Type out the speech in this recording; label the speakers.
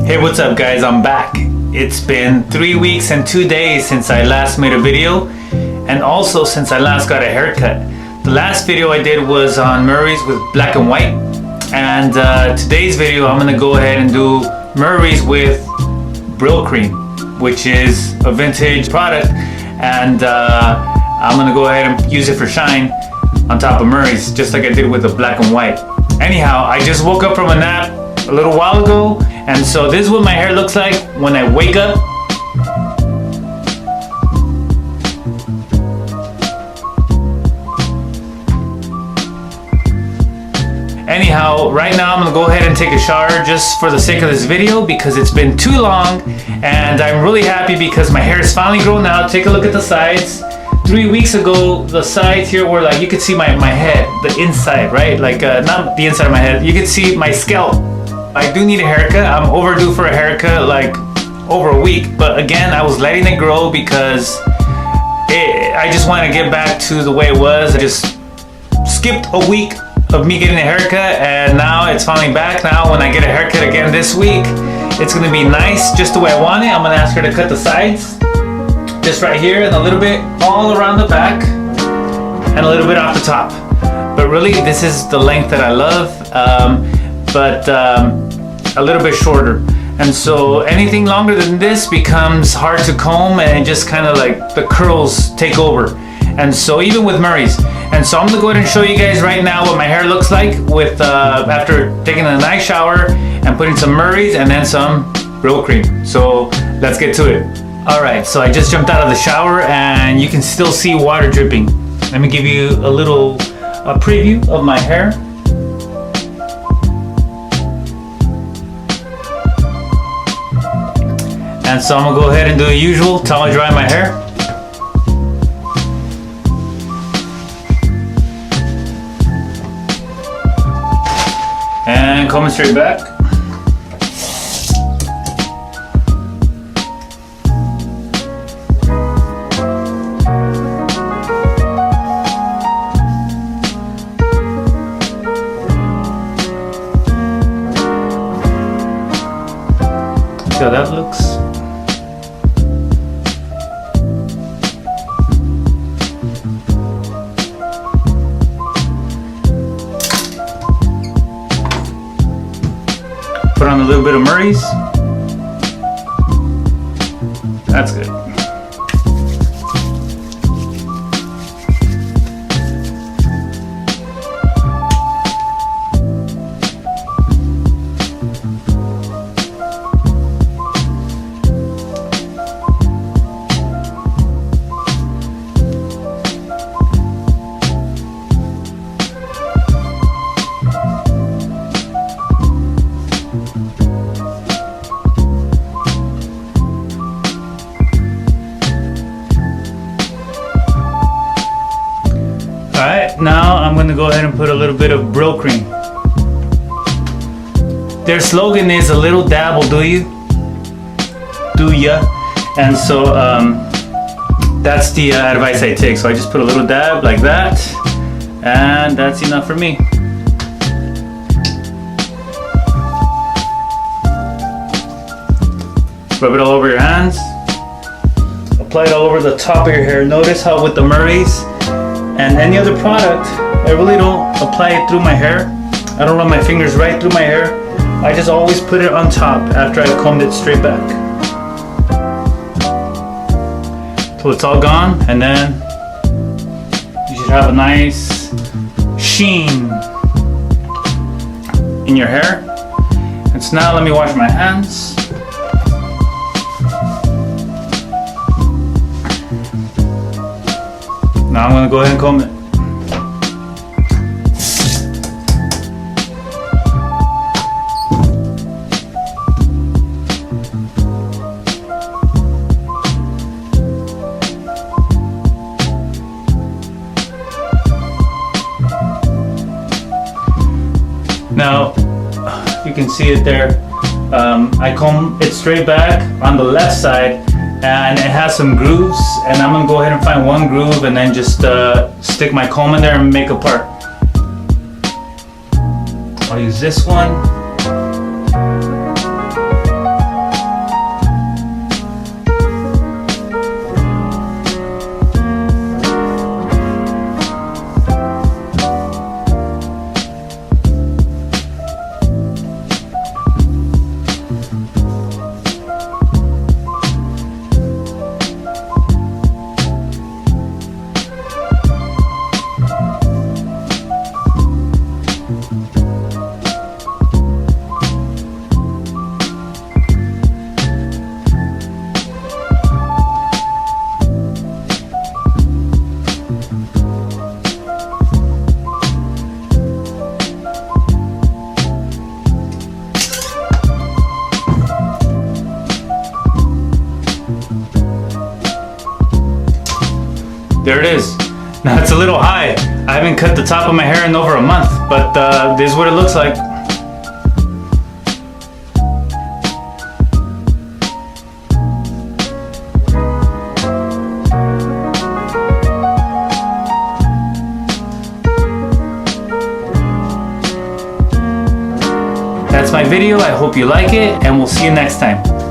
Speaker 1: Hey, what's up guys, I'm back. It's been 3 weeks and 2 days since I last made a video, and also since I last got a haircut. The last video I did was on Murray's with black and white, and today's video I'm gonna go ahead and do Murray's with Brylcreem, which is a vintage product, and I'm gonna go ahead and use it for shine on top of Murray's, just like I did with the black and white. Anyhow, I just woke up from a nap a little while ago, and so this is what my hair looks like when I wake up. Anyhow, right now I'm gonna go ahead and take a shower just for the sake of this video because it's been too long, and I'm really happy because my hair is finally grown out. Take a look at the sides. 3 weeks ago, the sides here were like, you could see my head, the inside, right? Like not the inside of my head, you could see my scalp. I do need a haircut. I'm overdue for a haircut, like over a week, but again, I was letting it grow because I just want to get back to the way it was. I just skipped a week of me getting a haircut, and now it's finally back. Now when I get a haircut again this week, it's gonna be nice, just the way I want it. I'm gonna ask her to cut the sides, just right here, and a little bit all around the back, and a little bit off the top. But really, this is the length that I love, but a little bit shorter. And so anything longer than this becomes hard to comb, and just kind of like the curls take over. And so even with Murray's. And so I'm gonna go ahead and show you guys right now what my hair looks like with after taking a nice shower and putting some Murray's and then some Brylcreem. So let's get to it. All right, so I just jumped out of the shower and you can still see water dripping. Let me give you a little preview of my hair. And so I'm gonna go ahead and do the usual, towel dry my hair. And comb it straight back. See how that looks. Put on a little bit of Murray's. That's good. Alright, now I'm going to go ahead and put a little bit of Brylcreem. Their slogan is a little dab will do you. Do ya. And so that's the advice I take. So I just put a little dab like that, and that's enough for me. Rub it all over your hands. Apply it all over the top of your hair. Notice how with the Murray's and any other product, I really don't apply it through my hair. I don't run my fingers right through my hair. I just always put it on top after I've combed it straight back. So it's all gone, and then you should have a nice sheen in your hair. And so now let me wash my hands. Now I'm going to go ahead and comb it. Now you can see it there. I comb it straight back on the left side, and it has some grooves, and I'm gonna go ahead and find one groove and then just stick my comb in there and make a part. I'll use this one. there it is. Now it's a little high. I haven't cut the top of my hair in over a month, but this is what it looks like. That's my video. I hope you like it, and we'll see you next time.